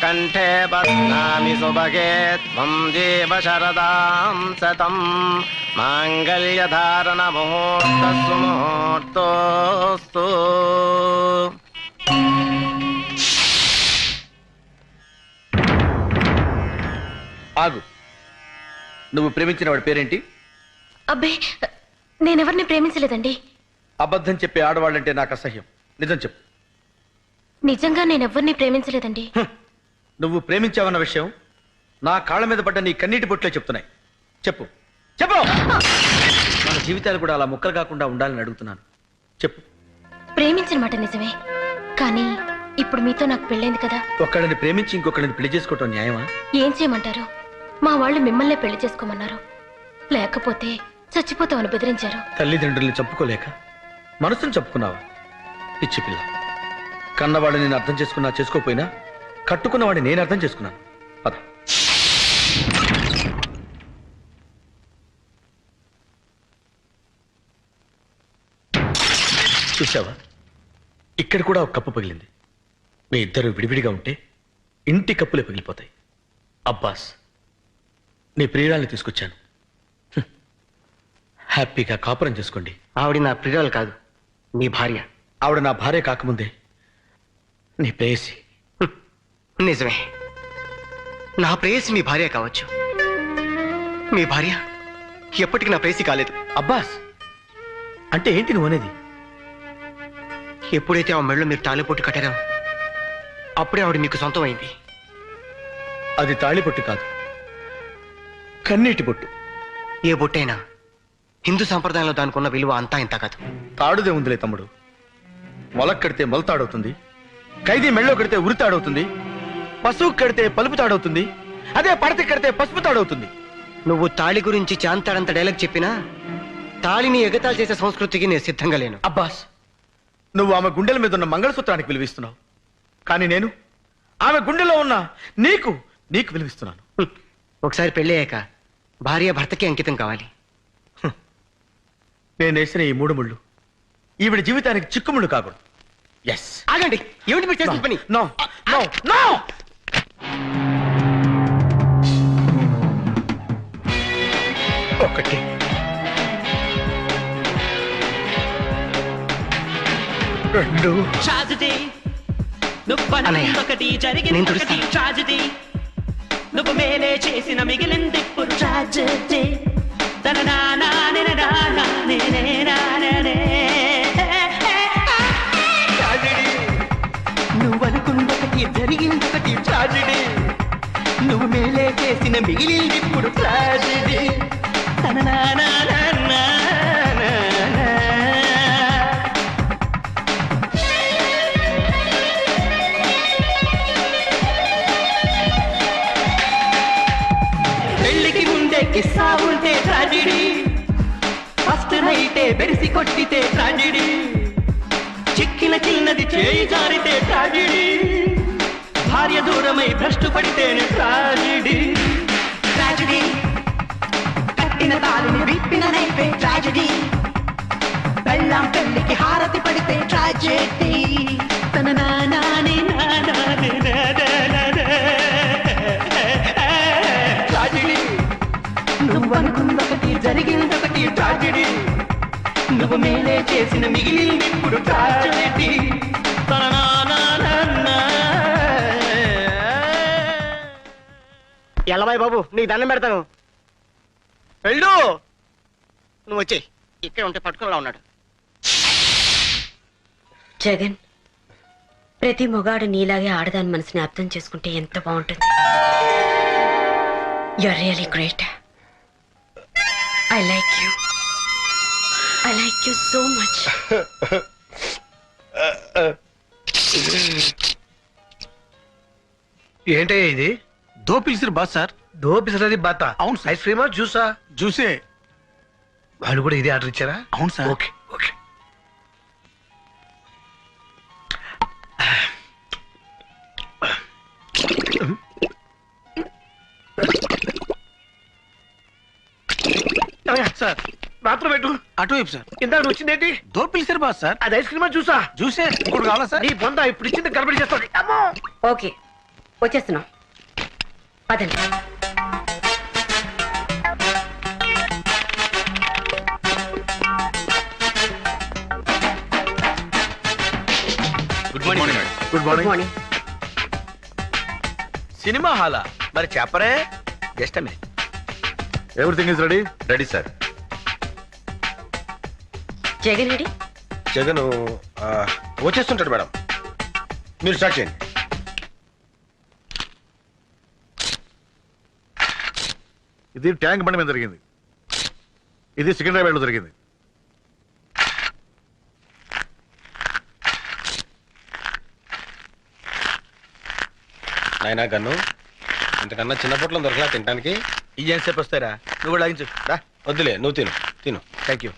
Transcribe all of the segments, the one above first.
కంఠే బధ్నామి సుభగే త్వం జీవ శరదాం శతం మాంగళ్యధారణ ముహూర్తస్సు ముహూర్తోస్తు. ఆగు. నువ్వు ప్రేమించిన వాడి పేరేంటి? అబ్బే, నేనెవరిని ప్రేమించలేదండి. అబద్ధం చెప్పే ఆడవాళ్ళంటే నాకు అసహ్యం. నిజం చెప్పు. నిజంగా నేనెవరిని ప్రేమించలేదండి. నువ్వు ప్రేమించావన్న విషయం నా కాళ్ళ మీద పడ్డ నీ కన్నీటి బొట్లే చెప్తున్నాయి. చెప్పు చెప్పు. మన జీవితాలు కూడా అలా ముక్కలు కాకుండా ఉండాలని అడుగుతున్నాను. చెప్పు. ప్రేమించిన మాట నిజమే, కానీ ఇప్పుడు మీతో నాకు పెళ్ళైంది కదా. ఒక్కడిని ప్రేమించి ఇంకొకడిని పెళ్లి చేసుకోవటం న్యాయమా? ఏం చేయమంటారు? మా వాళ్ళు మిమ్మల్నే పెళ్లి చేసుకోమన్నారు, లేకపోతే చచ్చిపోతామని బెదిరించారు. తల్లిదండ్రుల్ని చంపుకోలేక మనసును చంపుకున్నావా? పిచ్చి పిల్ల. కన్నవాడిని నేను అర్థం చేసుకున్నా చేసుకోపోయినా కట్టుకున్నవాడిని నేను అర్థం చేసుకున్నాను. పద. చూసావా, ఇక్కడ కూడా ఒక కప్పు పగిలింది. మీ ఇద్దరు విడివిడిగా ఉంటే ఇంటి కప్పులే పగిలిపోతాయి. అబ్బాస్, నీ ప్రియురాల్ని తీసుకొచ్చాను. హ్యాపీగా కాపురం చేసుకోండి. ఆవిడ నా ప్రియురాలు కాదు, నీ భార్య. ఆవిడ నా భార్య కాకముందే నీ ప్రేయసి. నిజమే, నా ప్రేయసి మీ భార్య కావచ్చు. మీ భార్య ఎప్పటికీ నా ప్రేయసి కాలేదు. అబ్బాస్, అంటే ఏంటి నువ్వు అనేది? ఎప్పుడైతే ఆ మెడలో మీరు తాళిపొట్టు కట్టారో అప్పుడే ఆవిడ మీకు సొంతం అయింది. అది తాళిబొట్టు కాదు, కన్నీటి బొట్టు. ఏ బొట్టైనా హిందూ సంప్రదాయంలో దానికి ఉన్న విలువ అంతా ఇంత కాదు. తాడుదే ఉందిలే తమ్ముడు. మొలక్ కడితే మొలతాడవుతుంది, ఖైదీ మెళ్ళో కడితే ఉరితాడవుతుంది, పశువు కడితే పలుపు తాడవుతుంది, అదే పడతి కడితే పసుపు తాడవుతుంది. నువ్వు తాళి గురించి చాంతాడంత డైలాగ్ చెప్పినా తాళిని ఎగతాళి చేసే సంస్కృతికి నేను సిద్ధంగా లేను. అబ్బాస్, నువ్వు ఆమె గుండెల మీద ఉన్న మంగళసూత్రానికి విలువిస్తున్నావు, కానీ నేను ఆమె గుండెలో ఉన్న నీకు నీకు విలువిస్తున్నాను. ఒకసారి పెళ్ళి అయ్యాక భార్య భర్తకి అంకితం కావాలి. నేను వేసిన ఈ 3 ముళ్ళు ఈవిడ జీవితానికి చిక్కుముళ్ళు కాకూడదు. ఎస్. ఆగండి, ఏమిటి మీరు చేసిన పని? No no no. ఒకటి, 2. ట్రాజెడీ నువ్వు ఒకటి జరిగింది ఒకటి ట్రాజెడీ నువ్వు మేలే చేసిన మిగిలింది ఇప్పుడు ట్రాజెడీ నువ్వు అనుకున్నొకటి జరిగింది ఒకటి ట్రాజెడీ నువ్వు మేలే చేసిన మిగిలింది ఇప్పుడు ట్రాజెడీ కిస్సా ఉంటే ట్రాజెడీ, ఫస్ట్ నైటే బెరిసి కొట్టితే ట్రాజెడీ, చిక్కిన చిన్నది చేయి జారితే ట్రాజెడీ, భార్య దూరమై భ్రష్టు పడితేనే ట్రాజెడీ. ట్రాజెడీ కట్టిన తాళిని విప్పిన నైపే ట్రాజెడీ, బెల్లం పెళ్లికి హారతి పడితే ట్రాజెడీ. తన నానాని నానాని నువ్వు అనుకున్నొకటి జరిగిందొకటి ట్రాజెడీ నువ్వు మేలే చేసిన మిగిలింది ఇప్పుడు ట్రాజెడీ. ఎల్లబాయ్ బాబు, నీకు దండం పెడతాను. వెళ్ళు. నువ్వు వచ్చే ఇక్కడ ఉంటే పట్టుకునేలా ఉన్నాడు. జగన్, ప్రతి మొగాడు నీలాగే ఆడదాని మనసుని అర్థం చేసుకుంటే ఎంత బాగుంటుంది. You are really great. I like you. I like you so much. ఏంటయ్యా ఇది? దో పిలిసిరు బాస్ సార్. దో పిసరది బాత. అవును సార్. ఐస్ క్రీమా జ్యూసా? జ్యూసే. వాళ్ళు కూడా ఇదే ఆర్డర్ ఇచ్చారా? అవును సార్. Okay okay. సార్ మాత్రం పెట్టు. అటువైపు సార్. ఇందాక వచ్చిందేంటి? దో పిలిసిరు బాస్ సార్. అది ఐస్ క్రీమా జ్యూసా? జ్యూసే. ఇప్పుడు కావాలా సార్? నీ బొంద ఇప్పుడు ఇచ్చింది గడబడి చేస్తుంది. అమ్మో. ఓకే, వచ్చేస్తున్నాం పదండి. Good morning good good morning. Morning. Cinema హాలా మరి చెప్పరే? Just minute. Everything is ready. Ready sir. Jagan Reddy? Jagan వచ్చేస్తుంటాడు మేడం, మీరు స్టార్ట్ చేయండి. ఇది ట్యాంక్ బండి మీద జరిగింది, ఇది సికింద్రాబాద్ లో జరిగింది. నాయనా గన్ను, ఇంతకన్నా చిన్న పొట్లో దొరకలా తినడానికి. ఇంజన్ సేపు వస్తారా? నువ్వు కూడా లాగించు. రా వద్దులే, నువ్వు తిను తిను. Thank you.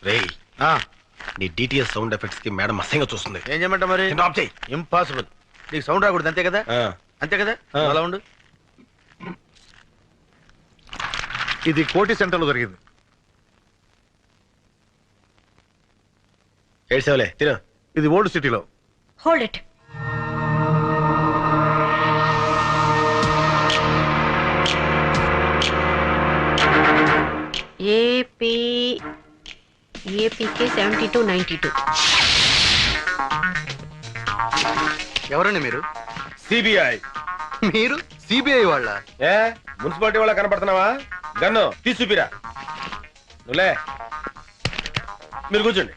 రేయ్, నీ డిటిఎస్ సౌండ్ ఎఫెక్ట్స్ కి మేడం అసహ్యంగా చూస్తుంది. ఏం చేయమంటా మరి? ఆఫ్ చేయి. ఇంపాసిబుల్. నీకు సౌండ్ రాకూడదు అంతే కదా? అంతే కదా? అలా ఉండు. ఇది కోటి సెంటర్ లో జరిగింది. ఏడ్సేవలే, తిను. ఇది ఓల్డ్ సిటీలో. Hold it. ఏపీకే 7292. ఎవరండి మీరు? సిబిఐ. మీరు సిబిఐ వాళ్ళ? ఏ మున్సిపాలిటీ వాళ్ళ కనపడుతున్నావా? గన్ను తీసి చూపిరా. నువ్వులే, మీరు కూర్చోండి.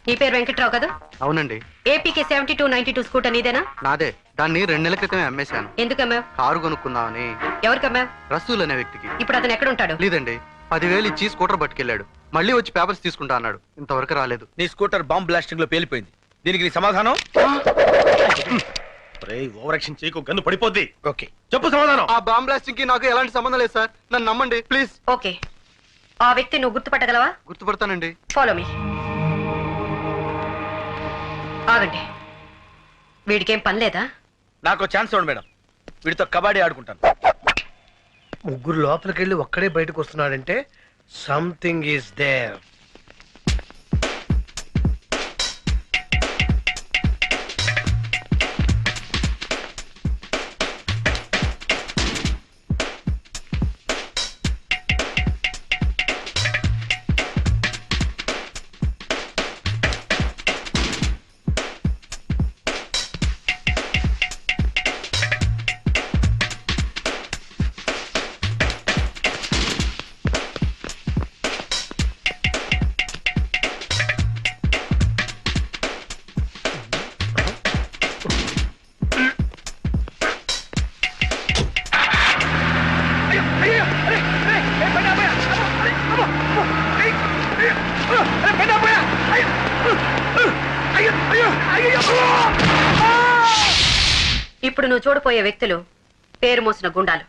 నీ పేరు వెంకట్రావు కదా? అవునండి. ఏపీకే 7292 స్కూటర్ నీదేనా? నాదే. దాన్ని 2 నెలల క్రితమే అమ్మేశాను. ఎందుకమ్మావు? కారు కొనుక్కుందామని. ఎవరికమ్మావు? రసూల్ అనే వ్యక్తికి. ఇప్పుడు అతను ఎక్కడ ఉంటాడు? లేదండి, 10,000 ఇచ్చి స్కూటర్ పట్టుకెళ్ళాడు. మళ్ళీ వచ్చి పేపర్స్ తీసుకుంటా అన్నాడు. ఇంతవరకు రాలేదు. నీ స్కూటర్ బాంబ్ బ్లాస్టింగ్ లో పేలిపోయింది. దీనికి నీ సమాధానం? ఓవర్ యాక్షన్ చేయకు, గన్ను పడిపోద్ది. ఓకే, చెప్పు సమాధానం. ఆ బాంబ్ బ్లాస్టింగ్ కి నాకు ఎలాంటి సంబంధం లేదు సార్. నన్ను నమ్మండి ప్లీజ్. ఓకే, ఆ వ్యక్తి నువ్వు గుర్తుపట్టగలవా? గుర్తుపడతానండి. Follow me. ఆగండి, వీడికేం పని లేదా? నాకు ఛాన్స్ ఇవ్వండి మేడం, వీడితో కబడ్డీ ఆడుకుంటాను. ముగ్గురు లోపలికి వెళ్ళి ఒక్కడే బయటకు వస్తున్నాడంటే సంథింగ్ ఈస్ దేర్. ఇప్పుడు నువ్వు చూడపోయే వ్యక్తులు పేరు మోసిన గుండాలు.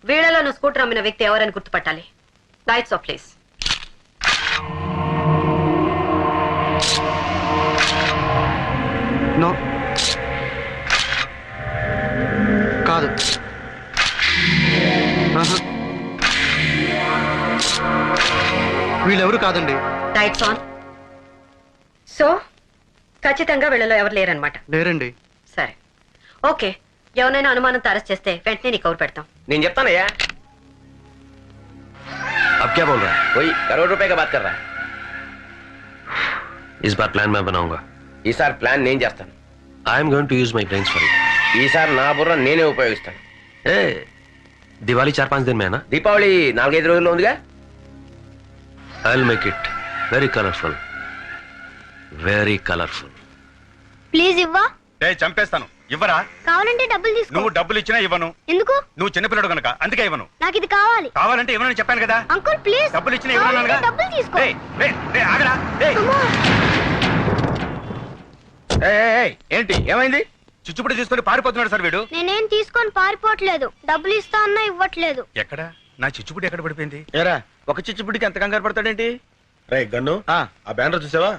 వీళ్ళలో నువ్వు స్కూటర్ అమ్మిన వ్యక్తి ఎవరని గుర్తుపట్టాలి. Lights off please. నో, కాదు. వీళ్ళెవరు కాదండి. Lights on. సో ఖచ్చితంగా వీళ్ళలో ఎవరు లేరనమాట? లేరండి. సరే, ఓకే. ఎవరైనా అనుమానంతో అరెస్ట్ చేస్తే వెంటనే నీకు కౌరు పెడతాం. నేను చెప్తానయ్యా. अब क्या बोल रहा है? वही करोड़ रुपए का बात कर रहा है. इस बार प्लान मैं बनाऊंगा. ఈసారి ప్లాన్ నేను చేస్తాను. I am going to use my brains for it. ఈసారి నా బుర్ర నేనే ఉపయోగిస్తాను. ए दिवाली 4-5 दिन में है ना? దీపావళి 4-5 రోజుల్లో ఉందిగా. I will make it very colourful, very colourful. Please ఇవ్వా. చంపేస్తాను. ఇవ్వరా? కావాలంటే డబ్బులు తీసుకో. నువ్వు డబ్బులు ఇచ్చినా ఇవ్వను. ఎందుకు? నువ్వు చిన్నపిల్లడు కనుక, అందుకే ఇవ్వను. నాకు ఇది కావాలి. కావాలంటే ఇవ్వనని చెప్పాను కదా. Uncle please. డబ్బులు ఇచ్చినా ఇవ్వనుగా. డబ్బులు తీసుకో. ఆగరా. ఏంటి ఏమైంది? చిచ్చుపుడి తీసుకొని పారిపోతున్నాడు సార్ వీడు. నేనేం తీసుకొని పారిపోవట్లేదు. డబ్బులు ఇస్తా అన్నా ఇవ్వట్లేదు. ఎక్కడ నా చిచ్చుపుడి ఎక్కడ పడిపోయింది? ఏరా, ఒక చిచ్చుపుడికి ఎంత కంగారు పడతాడేంటి? రే గన్ను, ఆ బ్యానర్ చూసావా?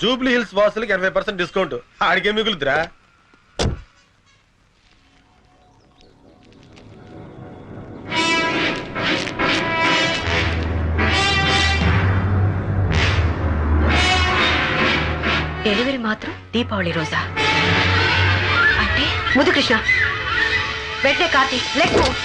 జూబ్లీ హిల్స్ వాసులకి 80% డిస్కౌంట్. ఆడికే మిగులుతురా. డెలివరీ మాత్రం దీపావళి రోజా? అంటే ముద్దు కృష్ణ వెంటనే కార్తీ లెట్స్ మూవ్.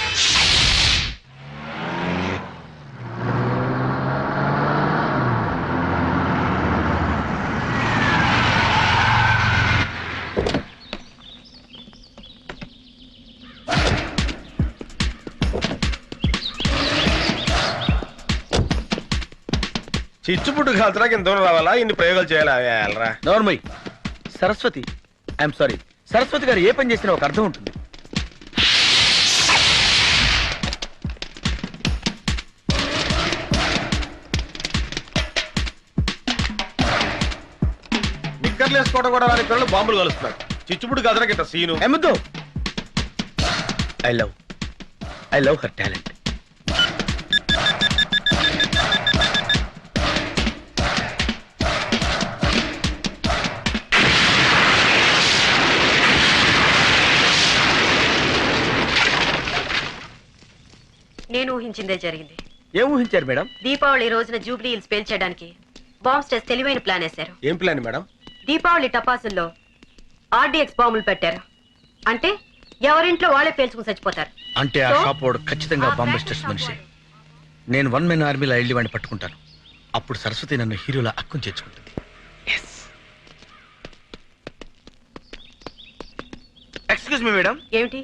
చిచ్చుపుట్టు కాల్చడానికి ఇంత దూరం రావాలా? ఇన్ని ప్రయోగాలు చేయాలా? వెళ్ళరా. నోర్మయ్. సరస్వతి, ఐఎమ్ సారీ, సరస్వతి గారు ఏ పని చేసినా ఒక అర్థం ఉంటుంది. నిక్కర్లు వేసుకోవడం కూడా రాని పిల్లలు బాంబులు కలుస్తున్నారు. చిచ్చుపుట్టు కాల్చడానికి ఇంత సీను. ఎమ్మద్దు. I love her talent. నేను ఊహించిందే జరిగింది. ఏం ఊహించారు మేడం? దీపావళి రోజున జూబ్లీ హిల్స్ పేల్చేయడానికి బాంబ్ స్టేస్ తెలివైన ప్లాన్ వేశారు. ఏం ప్లాన్ మేడం? దీపావళి టపాసుల్లో ఆర్డీఎక్స్ బాంబులు పెట్టారు. అంటే ఎవరింట్లో వాళ్ళే పేల్చుకుని చచ్చిపోతారు. అంటే ఆ షాప్ వాడు ఖచ్చితంగా బాంబ్ బస్టర్స్ మనిషి. నేను 1 మెన్ ఆర్మీలో వెళ్ళి వాడిని పట్టుకుంటాను. అప్పుడు సరస్వతి నన్ను హీరోలా అక్కుని చేర్చుకుంటుంది. Excuse me madam. ఏమిటి?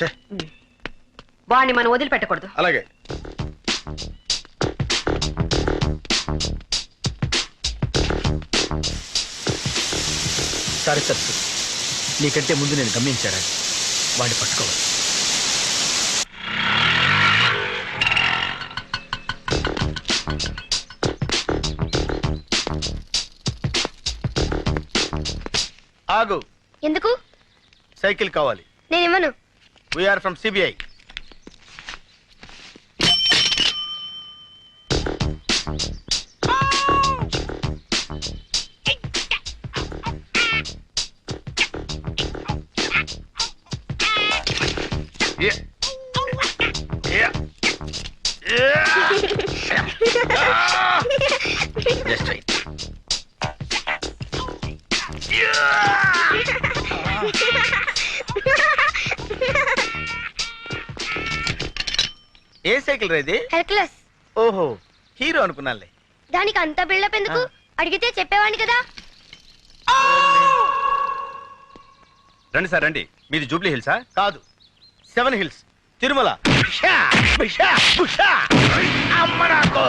ఛే. వాడిని మనం వదిలిపెట్టకూడదు. అలాగే. సారీ సరస్వతి, నీకంటే ముందు నేను గమనించాను. వాడిని పట్టుకోవాలి. ఆగు. ఎందుకు? సైకిల్ కావాలి. నేను ఇవ్వను. We're from CBI. Just right. ఏ సైకిల్ రేది? హెర్క్యులస్. ఓహో, హీరో అనుకున్నానులే. దానికి అంత బిల్డప్ ఎందుకు? అడిగితే చెప్పేవాడిని కదా. రండి సార్ రండి. మీది జూబ్లీ హిల్సా? కాదు, 7 హిల్స్, తిరుమల. అమ్మ నాకు